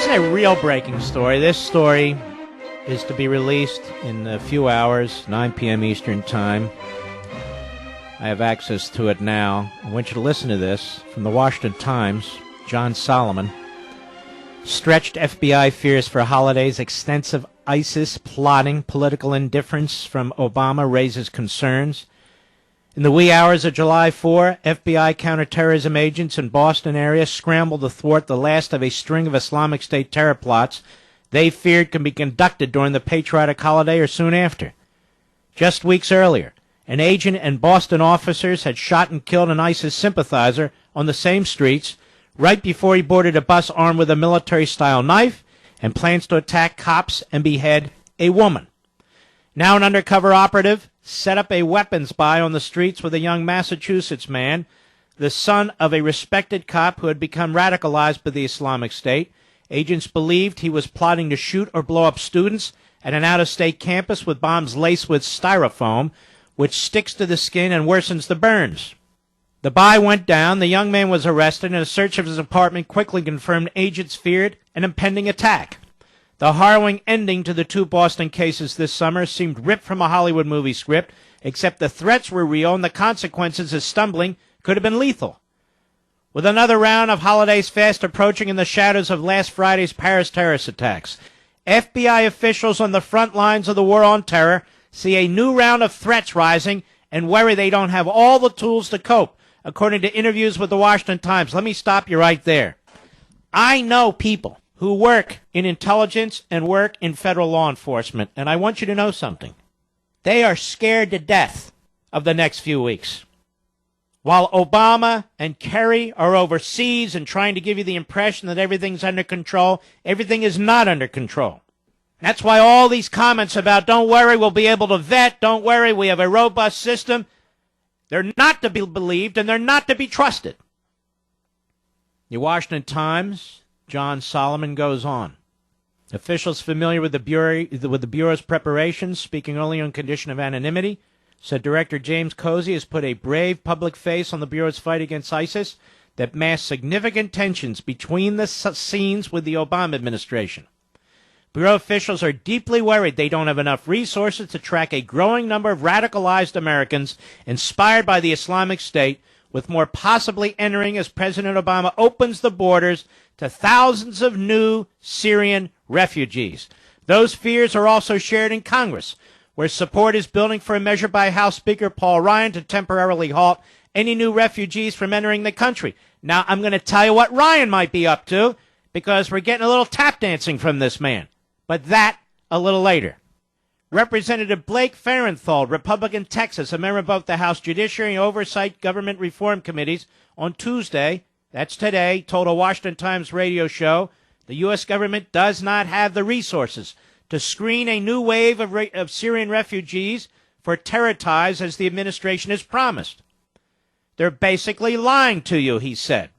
is a real breaking story. This story is to be released in a few hours, 9 p.m. Eastern Time. I have access to it now. I want you to listen to this from the Washington Times. John Solomon. Stretched FBI fears for holidays. Extensive ISIS plotting. Political indifference from Obama raises concerns. In the wee hours of July 4, FBI counterterrorism agents in Boston area scrambled to thwart the last of a string of Islamic State terror plots they feared can be conducted during the patriotic holiday or soon after. Just weeks earlier, an agent and Boston officers had shot and killed an ISIS sympathizer on the same streets right before he boarded a bus armed with a military-style knife and plans to attack cops and behead a woman. Now an undercover operative set up a weapons buy on the streets with a young Massachusetts man, the son of a respected cop who had become radicalized by the Islamic State. Agents believed he was plotting to shoot or blow up students at an out-of-state campus with bombs laced with styrofoam, which sticks to the skin and worsens the burns. The buy went down, the young man was arrested, and a search of his apartment quickly confirmed agents feared an impending attack. The harrowing ending to the two Boston cases this summer seemed ripped from a Hollywood movie script, except the threats were real and the consequences of stumbling could have been lethal. With another round of holidays fast approaching in the shadows of last Friday's Paris terrorist attacks, FBI officials on the front lines of the war on terror see a new round of threats rising and worry they don't have all the tools to cope, according to interviews with the Washington Times. Let me stop you right there. I know people who work in intelligence and work in federal law enforcement, and I want you to know something. They are scared to death of the next few weeks. While Obama and Kerry are overseas and trying to give you the impression that everything's under control, everything is not under control. That's why all these comments about, don't worry, we'll be able to vet, don't worry, we have a robust system, they're not to be believed and they're not to be trusted. The Washington Times, John Solomon goes on. Officials familiar with the Bureau's preparations, speaking only on condition of anonymity, said Director James Cozy has put a brave public face on the Bureau's fight against ISIS that masks significant tensions between the scenes with the Obama administration. Bureau officials are deeply worried they don't have enough resources to track a growing number of radicalized Americans inspired by the Islamic State, with more possibly entering as President Obama opens the borders to thousands of new Syrian refugees. Those fears are also shared in Congress, where support is building for a measure by House Speaker Paul Ryan to temporarily halt any new refugees from entering the country. Now, I'm going to tell you what Ryan might be up to, because we're getting a little tap dancing from this man. But that a little later. Representative Blake Farenthold, Republican Texas, a member of both the House Judiciary and Oversight Government Reform Committees, on Tuesday, that's today, told a Washington Times radio show the U.S. government does not have the resources to screen a new wave of Syrian refugees for terror ties as the administration has promised. They're basically lying to you, he said.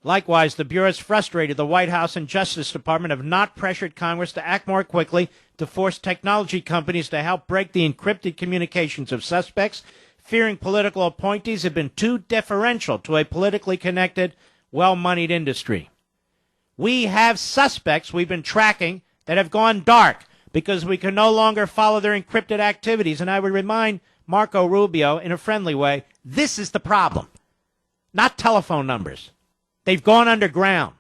Likewise, the Bureau has frustrated the White House and Justice Department have not pressured Congress to act more quickly to force technology companies to help break the encrypted communications of suspects, fearing political appointees have been too deferential to a politically connected, well-moneyed industry. We have suspects we've been tracking that have gone dark because we can no longer follow their encrypted activities. And I would remind Marco Rubio in a friendly way, this is the problem, not telephone numbers. They've gone underground.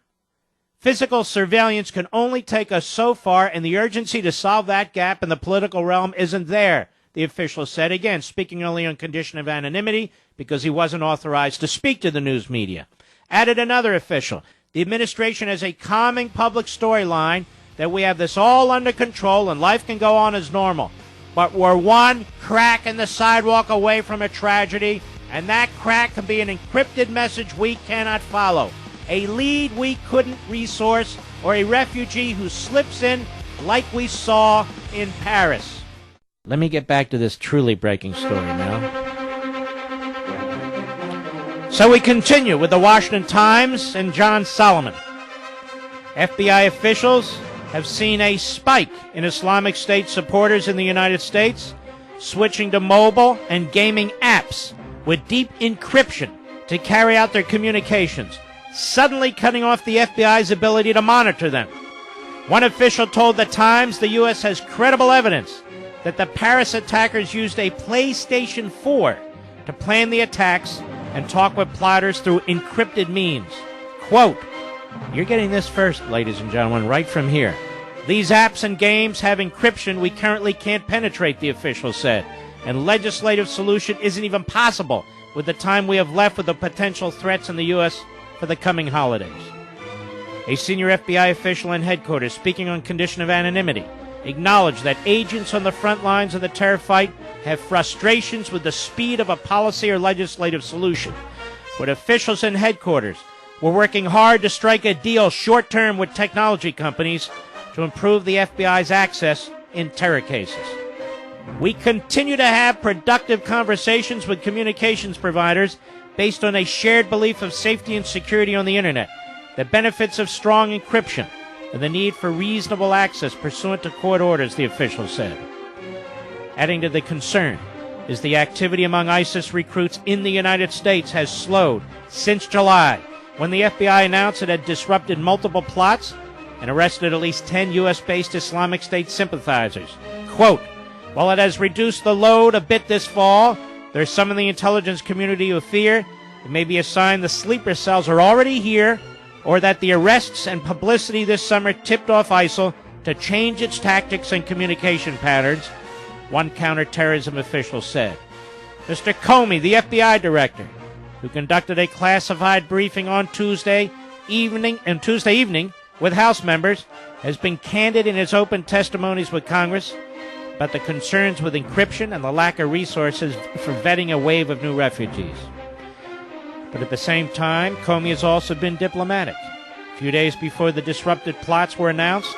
Physical surveillance can only take us so far, and the urgency to solve that gap in the political realm isn't there, the official said, again, speaking only on condition of anonymity because he wasn't authorized to speak to the news media. Added another official, the administration has a calming public storyline that we have this all under control and life can go on as normal. But we're one crack in the sidewalk away from a tragedy, and that crack can be an encrypted message we cannot follow, a lead we couldn't resource, or a refugee who slips in like we saw in Paris. Let me get back to this truly breaking story now. So we continue with the Washington Times and John Solomon. FBI officials have seen a spike in Islamic State supporters in the United States, switching to mobile and gaming apps with deep encryption to carry out their communications. suddenly cutting off the FBI's ability to monitor them. One official told The Times the U.S. has credible evidence that the Paris attackers used a PlayStation 4 to plan the attacks and talk with plotters through encrypted means. Quote, you're getting this first, ladies and gentlemen, right from here. These apps and games have encryption we currently can't penetrate, the official said, and legislative solution isn't even possible with the time we have left with the potential threats in the U.S. for the coming holidays. A senior FBI official in headquarters, speaking on condition of anonymity, acknowledged that agents on the front lines of the terror fight have frustrations with the speed of a policy or legislative solution. But officials in headquarters were working hard to strike a deal short-term with technology companies to improve the FBI's access in terror cases. We continue to have productive conversations with communications providers based on a shared belief of safety and security on the Internet, the benefits of strong encryption, and the need for reasonable access pursuant to court orders, the official said. Adding to the concern is the activity among ISIS recruits in the United States has slowed since July, when the FBI announced it had disrupted multiple plots and arrested at least 10 U.S.-based Islamic State sympathizers. Quote, while it has reduced the load a bit this fall, there's some in the intelligence community who fear it may be a sign the sleeper cells are already here, or that the arrests and publicity this summer tipped off ISIL to change its tactics and communication patterns, one counterterrorism official said. Mr. Comey, the FBI director, who conducted a classified briefing on Tuesday evening with House members, has been candid in his open testimonies with Congress about the concerns with encryption and the lack of resources for vetting a wave of new refugees. But at the same time, Comey has also been diplomatic. A few days before the disrupted plots were announced,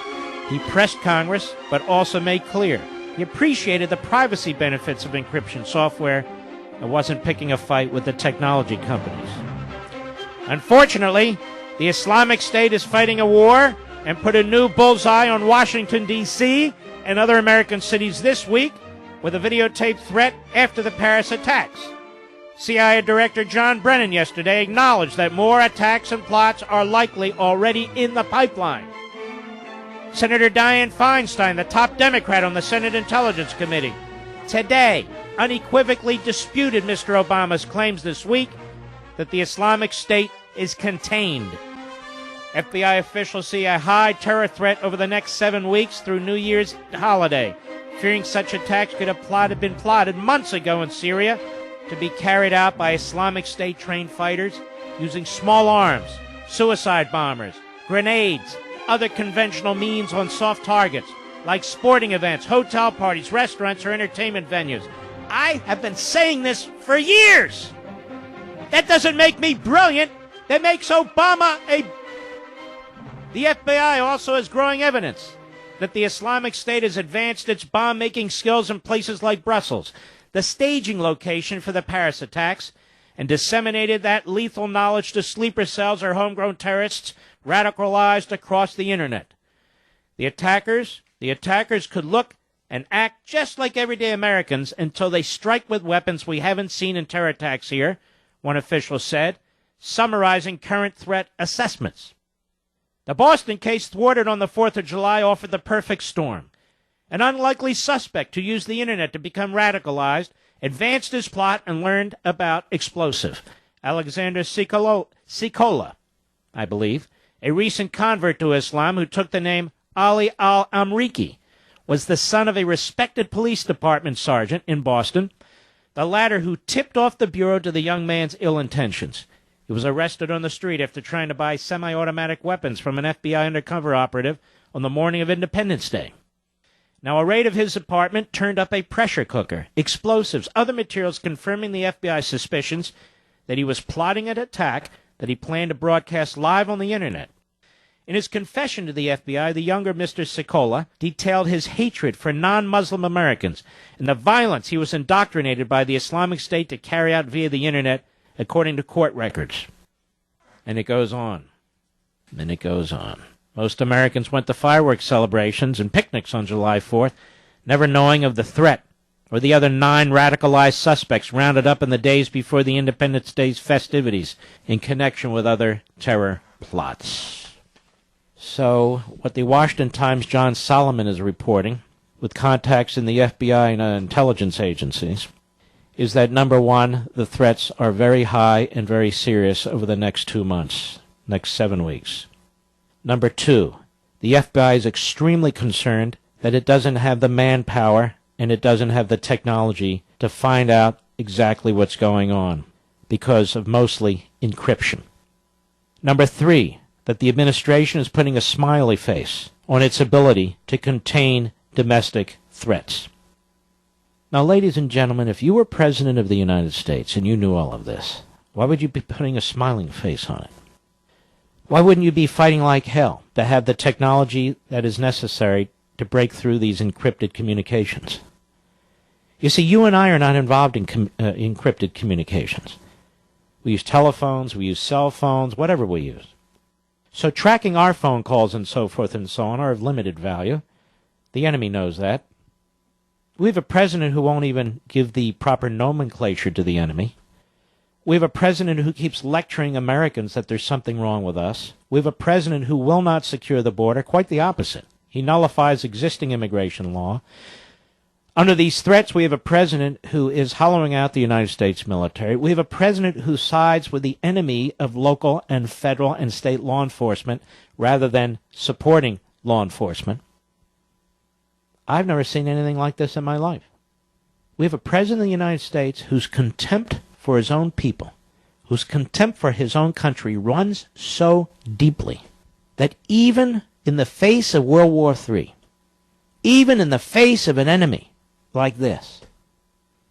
he pressed Congress, but also made clear he appreciated the privacy benefits of encryption software and wasn't picking a fight with the technology companies. Unfortunately, the Islamic State is fighting a war and put a new bullseye on Washington, D.C. and other American cities this week with a videotaped threat after the Paris attacks. CIA Director John Brennan yesterday acknowledged that more attacks and plots are likely already in the pipeline. Senator Dianne Feinstein, the top Democrat on the Senate Intelligence Committee, today unequivocally disputed Mr. Obama's claims this week that the Islamic State is contained. FBI officials see a high terror threat over the next 7 weeks through New Year's holiday, fearing such attacks could have been plotted months ago in Syria to be carried out by Islamic State-trained fighters using small arms, suicide bombers, grenades, other conventional means on soft targets like sporting events, hotel parties, restaurants, or entertainment venues. I have been saying this for years. That doesn't make me brilliant. That makes Obama a... The FBI also has growing evidence that the Islamic State has advanced its bomb-making skills in places like Brussels, the staging location for the Paris attacks, and disseminated that lethal knowledge to sleeper cells or homegrown terrorists radicalized across the Internet. The attackers could look and act just like everyday Americans until they strike with weapons we haven't seen in terror attacks here, one official said, summarizing current threat assessments. The Boston case thwarted on the 4th of July offered the perfect storm. An unlikely suspect who used the Internet to become radicalized advanced his plot and learned about explosive. Alexander Sikola, I believe, a recent convert to Islam who took the name Ali al-Amriki, was the son of a respected police department sergeant in Boston, the latter who tipped off the bureau to the young man's ill intentions. He was arrested on the street after trying to buy semi-automatic weapons from an FBI undercover operative on the morning of Independence Day. Now, a raid of his apartment turned up a pressure cooker, explosives, other materials confirming the FBI's suspicions that he was plotting an attack that he planned to broadcast live on the Internet. In his confession to the FBI, the younger Mr. Sikola detailed his hatred for non-Muslim Americans and the violence he was indoctrinated by the Islamic State to carry out via the Internet, according to court records. And it goes on. And it goes on. Most Americans went to fireworks celebrations and picnics on July 4th, never knowing of the threat or the other 9 radicalized suspects rounded up in the days before the Independence Day's festivities in connection with other terror plots. So, what the Washington Times' John Solomon is reporting, with contacts in the FBI and intelligence agencies, is that, number one, the threats are very high and very serious over the next 2 months, next 7 weeks. Number two, the FBI is extremely concerned that it doesn't have the manpower and it doesn't have the technology to find out exactly what's going on because of mostly encryption. Number three, that the administration is putting a smiley face on its ability to contain domestic threats. Now, ladies and gentlemen, if you were President of the United States and you knew all of this, why would you be putting a smiling face on it? Why wouldn't you be fighting like hell to have the technology that is necessary to break through these encrypted communications? You see, you and I are not involved in encrypted communications. We use telephones, we use cell phones, whatever we use. So tracking our phone calls and so forth and so on are of limited value. The enemy knows that. We have a president who won't even give the proper nomenclature to the enemy. We have a president who keeps lecturing Americans that there's something wrong with us. We have a president who will not secure the border, quite the opposite. He nullifies existing immigration law. Under these threats, we have a president who is hollowing out the United States military. We have a president who sides with the enemy of local and federal and state law enforcement rather than supporting law enforcement. I've never seen anything like this in my life. We have a president of the United States whose contempt for his own people, whose contempt for his own country runs so deeply that even in the face of World War III, even in the face of an enemy like this,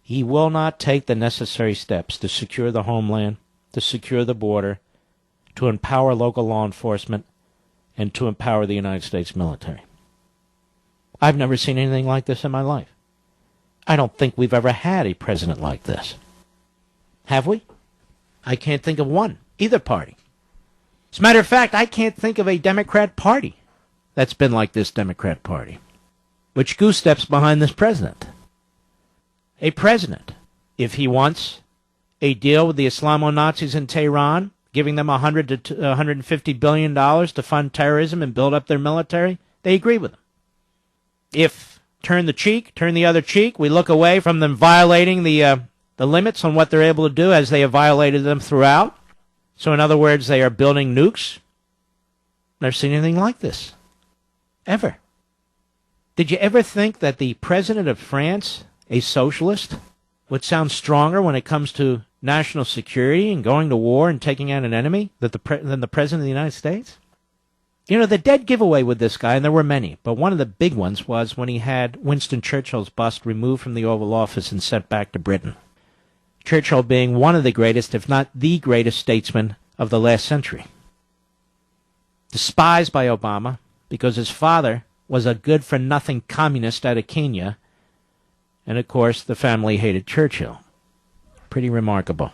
he will not take the necessary steps to secure the homeland, to secure the border, to empower local law enforcement, and to empower the United States military. I've never seen anything like this in my life. I don't think we've ever had a president like this. Have we? I can't think of one, either party. As a matter of fact, I can't think of a Democrat party that's been like this Democrat party, which goose steps behind this president. A president, if he wants a deal with the Islamo-Nazis in Tehran, giving them $100 to $150 billion to fund terrorism and build up their military, they agree with him. If turn the other cheek, we look away from them violating the limits on what they're able to do as they have violated them throughout. So in other words, they are building nukes. Never seen anything like this. Ever. Did you ever think that the president of France, a socialist, would sound stronger when it comes to national security and going to war and taking out an enemy than the president of the United States? You know, the dead giveaway with this guy, and there were many, but one of the big ones was when he had Winston Churchill's bust removed from the Oval Office and sent back to Britain. Churchill being one of the greatest, if not the greatest statesman of the last century. Despised by Obama because his father was a good-for-nothing communist out of Kenya, and of course the family hated Churchill. Pretty remarkable.